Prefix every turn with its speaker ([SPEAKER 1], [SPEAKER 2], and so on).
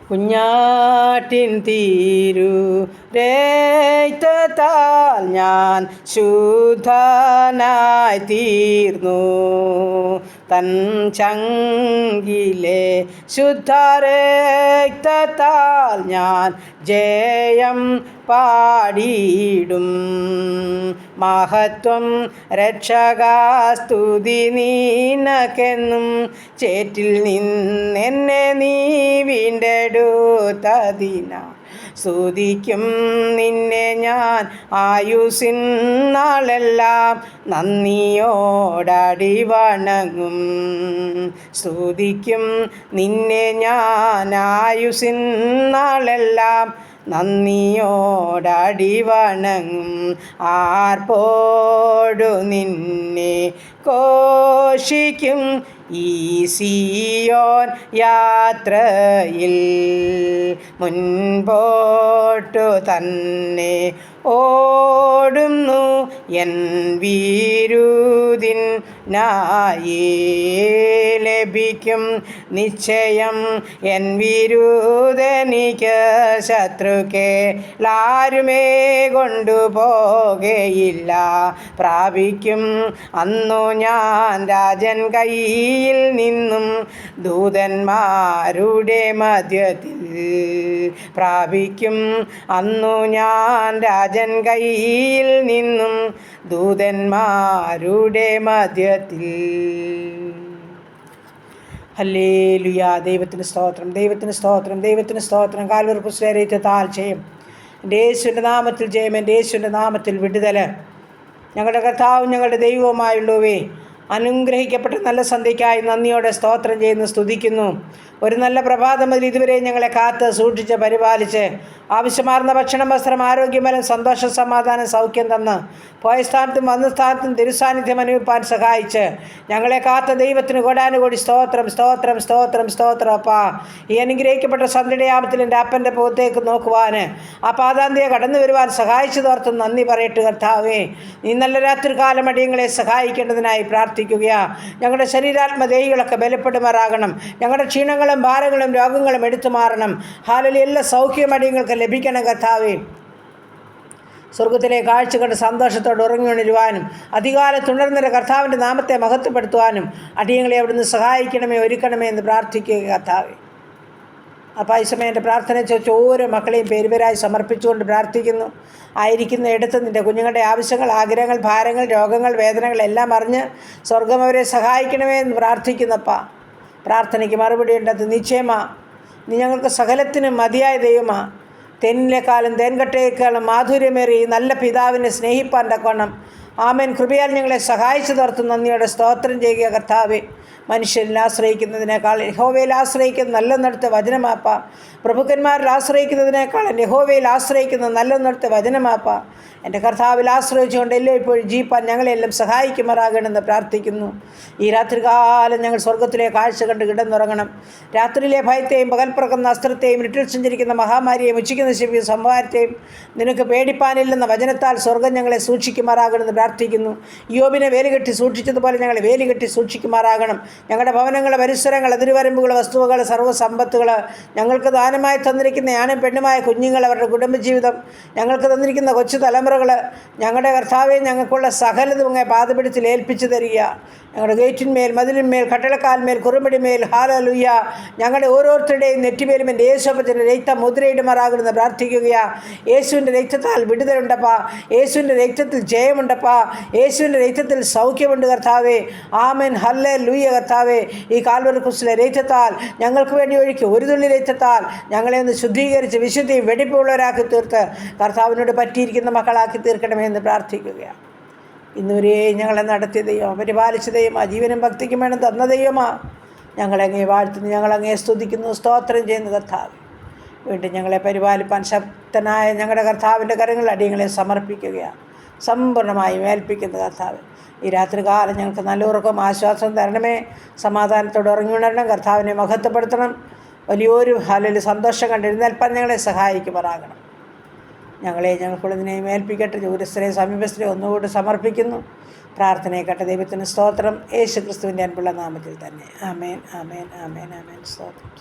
[SPEAKER 1] കുഞ്ഞാട്ടിൻ തീരു രക്തത്താൽ ഞാൻ ശുദ്ധനായി തീർന്നു. തൻ ചങ്കിലെ ശുദ്ധരക്തത്താൽ ഞാൻ ജയം പാടിയിടും. മഹത്വം രക്ഷകാസ്തുതി നിനക്കെന്നും. ചേറ്റിൽ നിന്നെന്നെ നീ വീണ്ടെടുത്തതിനാ സ്തുതിക്കും നിന്നെ ഞാൻ ആയുസ്സിൻ നാളെല്ലാം. നന്ദിയോടടി വണങ്ങും. സ്തുതിക്കും നിന്നെ ഞാൻ ആയുസ്സിൻ നാളെല്ലാം. നന്ദിയോടടി വണങ്ങും. ആർപ്പോടു നിന്നെ ഘോഷിക്കും ഈ സിയോൻ യാത്രയിൽ. മുൻപോട്ടു തന്നെ ഓടുന്നു എൻ വിരുദിനായി. ലഭിക്കും നിശ്ചയം എൻ വിരുദനിക്ക്. ശത്രുക്കളാരുമേ കൊണ്ടുപോകയില്ല. പ്രാപിക്കും അന്നു ഞാൻ രാജൻ കയ്യിൽ നിന്നും. ദൂതന്മാരുടെ മധ്യത്തിൽ പ്രാപിക്കും അന്നു ഞാൻ രാജൻ കയ്യിൽ നിന്നും. ദൂതന്മാരുടെ മധ്യത്തിൽ. ഹല്ലേലൂയ. ദൈവത്തിന് സ്തോത്രം, ദൈവത്തിന് സ്തോത്രം, ദൈവത്തിന് സ്തോത്രം. കാൽവരി ക്രൂശിലേറ്റത്താൽ ജയം. എൻ്റെ യേശുവിൻ്റെ നാമത്തിൽ ജയം, എൻ്റെ യേശുവിൻ്റെ നാമത്തിൽ വിടുതൽ. ഞങ്ങളുടെ കർത്താവും ഞങ്ങളുടെ ദൈവവുമായുള്ളവേ, അനുഗ്രഹിക്കപ്പെട്ട നല്ല സന്ധ്യയ്ക്കായി നന്ദിയോടെ സ്തോത്രം ചെയ്യുന്നു, സ്തുതിക്കുന്നു. ഒരു നല്ല പ്രഭാതം മുതൽ ഇതുവരെ ഞങ്ങളെ കാത്ത് സൂക്ഷിച്ച് പരിപാലിച്ച് ആവശ്യമാർന്ന ഭക്ഷണം, വസ്ത്രം, ആരോഗ്യമേലും സന്തോഷം, സമാധാനം, സൗഖ്യം തന്ന് പോയ സ്ഥാനത്തും വന്ന സ്ഥാനത്തും തിരുസാന്നിധ്യം അനുഭവിപ്പാൻ സഹായിച്ച് ഞങ്ങളെ കാത്ത ദൈവത്തിന് കോടാനുകോടി സ്തോത്രം, സ്തോത്രം, സ്തോത്രം, സ്തോത്രം. അപ്പാ, ഈ അനുഗ്രഹിക്കപ്പെട്ട സന്ധ്യയുടെ യാമത്തിൽ എൻ്റെ അപ്പൻ്റെ മുഖത്തേക്ക് നോക്കുവാൻ, ആ പാതാന്തിയെ കടന്നു വരുവാൻ സഹായിച്ചു തോർത്തും നന്ദി പറയട്ടെ. കർത്താവേ, ഈ നല്ല രാത്രികാലം അടിയങ്ങളെ സഹായിക്കേണ്ടതിനായി പ്രാർത്ഥിക്കുകയാണ്. ഞങ്ങളുടെ ശരീരാത്മദേഹികളൊക്കെ ബലപ്പെടുമാറാകണം. ഞങ്ങളുടെ ക്ഷീണങ്ങളും ഭാരങ്ങളും രോഗങ്ങളും എടുത്തു മാറണം. ഹാലലി എല്ലാ സൗഖ്യം അടിയങ്ങൾക്ക് ലഭിക്കണം. കർത്താവേ, സ്വർഗത്തിലെ കാഴ്ച കണ്ട് സന്തോഷത്തോടെ ഉറങ്ങിയുണരുവാനും അധികാലത്തുണർന്നൊരു കർത്താവിൻ്റെ നാമത്തെ മഹത്വപ്പെടുത്തുവാനും അടിയങ്ങളെ അവിടുന്ന് സഹായിക്കണമേ, ഒരുക്കണമേ എന്ന് പ്രാർത്ഥിക്കുക. കർത്താവേ, അപ്പോൾ ഈ സമയം എൻ്റെ പ്രാർത്ഥന ചോദിച്ച ഓരോ മക്കളെയും പേരുപേരായി സമർപ്പിച്ചുകൊണ്ട് പ്രാർത്ഥിക്കുന്നു. ആയിരിക്കുന്ന ഇടത്ത് നിൻ്റെ കുഞ്ഞുങ്ങളുടെ ആവശ്യങ്ങൾ, ആഗ്രഹങ്ങൾ, ഭാരങ്ങൾ, രോഗങ്ങൾ, വേദനകൾ എല്ലാം അറിഞ്ഞ് സ്വർഗം അവരെ സഹായിക്കണമേ എന്ന് പ്രാർത്ഥിക്കുന്നപ്പാ. പ്രാർത്ഥനയ്ക്ക് മറുപടി ഉണ്ടത് നിശ്ചയമാ. നീ ഞങ്ങൾക്ക് സകലത്തിനും മതിയായ ദൈവമാ. തേനിലേക്കാളും തേൻകട്ടയേക്കാളും മാധുര്യമേറി നല്ല പിതാവിനെ സ്നേഹിപ്പാൻ തക്കവണ്ണം ആമേൻ കൃപയാൽ ഞങ്ങളെ സഹായിച്ചു തീർത്തും നന്ദിയോടെ സ്തോത്രം ചെയ്യുക. കർത്താവേ, മനുഷ്യരിൽ ആശ്രയിക്കുന്നതിനേക്കാൾ യഹോവയിൽ ആശ്രയിക്കുന്ന നല്ലെന്നെടുത്ത വചനമാപ്പ. പ്രഭുക്കന്മാരിൽ ആശ്രയിക്കുന്നതിനേക്കാൾ യഹോവയിൽ ആശ്രയിക്കുന്ന നല്ലെന്നെടുത്ത വചനമാപ്പ. എൻ്റെ കർത്താവിൽ ആശ്രയിച്ചുകൊണ്ട് എല്ലാം ഇപ്പോഴും ജീവിപ്പാൻ ഞങ്ങളെല്ലാം സഹായിക്കുമാറാകണമെന്ന് പ്രാർത്ഥിക്കുന്നു. ഈ രാത്രികാലം ഞങ്ങൾ സ്വർഗത്തിലെ കാഴ്ച കണ്ട് കിടന്നുറങ്ങണം. രാത്രിയിലെ ഭയത്തെയും പകൽ പിറക്കുന്ന അസ്ത്രത്തെയും ഇരുട്ടിൽ സഞ്ചരിക്കുന്ന മഹാമാരിയെയും ഉച്ചിക്കുന്ന ശിവ സംഹാരത്തെയും നിനക്ക് പേടിപ്പാനില്ലെന്ന വചനത്താൽ സ്വർഗം ഞങ്ങളെ സൂക്ഷിക്കുമാറാകണമെന്ന് പ്രാർത്ഥിക്കുന്നു. യോബിനെ വേലികെട്ടി സൂക്ഷിച്ചതുപോലെ ഞങ്ങളെ വേലികെട്ടി സൂക്ഷിക്കുമാറാകണം. ഞങ്ങളുടെ ഭവനങ്ങൾ, പരിസരങ്ങൾ, അതിരുവരമ്പുകൾ, വസ്തുവകൾ, സർവ്വസമ്പത്തുകൾ, ഞങ്ങൾക്ക് ദാനമായി തന്നിരിക്കുന്ന ആണും പെണ്ണുമായ കുഞ്ഞുങ്ങൾ, അവരുടെ കുടുംബജീവിതം, ഞങ്ങൾക്ക് തന്നിരിക്കുന്ന കൊച്ചു തലമുറകൾ, ഞങ്ങളുടെ കർത്താവെ, ഞങ്ങൾക്കുള്ള സകലതും അങ്ങ് പാദപിടിച്ചിൽ ഏൽപ്പിച്ചു തരിക. ഞങ്ങളുടെ ഗേറ്റിന്മേൽ, മതിലിന്മേൽ, കട്ടളക്കാൽമേൽ, കുറുമ്പടിമേൽ, ഹാലലുയ്യ, ഞങ്ങളുടെ ഓരോരുത്തരുടെയും നെറ്റിമേലും എൻ്റെ യേശുവിൻ്റെ രക്തം മുദ്രയിടുമാറാകണമെന്ന് പ്രാർത്ഥിക്കുകയാണ്. യേശുവിൻ്റെ രക്തത്താൽ വിടുതലുണ്ടപ്പാ. യേശുവിൻ്റെ രക്തത്തിൽ ജയമുണ്ടപ്പാ. യേശുവിൻ്റെ രക്തത്തിൽ സൗഖ്യമുണ്ട്. കർത്താവേ, ആമേൻ, ഹല്ലേലൂയ. കർത്താവേ, ഈ കാൽവരി ക്രൂശിലെ രക്തത്താൽ ഞങ്ങൾക്ക് വേണ്ടി ഒഴുക്കി ഒരു തുള്ളി രക്തത്താൽ ഞങ്ങളെ ഒന്ന് ശുദ്ധീകരിച്ച് വിശുദ്ധിയും വെടിപ്പുള്ളവരാക്കി തീർത്ത് കർത്താവിനോട് പറ്റിയിരിക്കുന്ന മക്കളാക്കി തീർക്കണമേ എന്ന് പ്രാർത്ഥിക്കുകയാണ്. ഇന്നുവരെ ഞങ്ങളെ നടത്തിയ ദൈവം, പരിപാലിച്ച ദൈവമാ, ജീവനും ഭക്തിക്കും വേണം തന്ന ദൈവമാ. ഞങ്ങളങ്ങേ വാഴ്ത്തുന്നു, ഞങ്ങളങ്ങേ സ്തുതിക്കുന്നു, സ്തോത്രം ചെയ്യുന്നു. കർത്താവ്, വീണ്ടും ഞങ്ങളെ പരിപാലിപ്പാൻ ശക്തനായ ഞങ്ങളുടെ കർത്താവിൻ്റെ കരങ്ങളിൽ അടിയങ്ങളെ സമർപ്പിക്കുകയാണ്. സമ്പൂർണ്ണമായും ഏൽപ്പിക്കുന്നു. കർത്താവ്, ഈ രാത്രികാലം ഞങ്ങൾക്ക് നല്ല ഉറക്കം, ആശ്വാസം തരണമേ. സമാധാനത്തോടെ ഉറങ്ങിയുണരണം. കർത്താവിനെ മഹത്വപ്പെടുത്തണം. വലിയൊരു ഹാലിൽ സന്തോഷം കണ്ടെഴുന്നേൽപ്പാൻ ഞങ്ങളെ സഹായിക്കുമാറാകണം. ഞങ്ങളെ ഞങ്ങൾക്കുള്ളതിനെയും ഏൽപ്പിക്കട്ടെ. ദൂരസ്ഥരെ സമീപസ്ഥരെ ഒന്നുകൂടി സമർപ്പിക്കുന്നു. പ്രാർത്ഥനയെ കേട്ട ദൈവത്തിന് സ്തോത്രം. യേശു ക്രിസ്തുവിൻ്റെ അൻപുള്ള നാമത്തിൽ തന്നെ. ആമേൻ, ആമേൻ, ആമേൻ, ആമേൻ. സ്തോത്രം.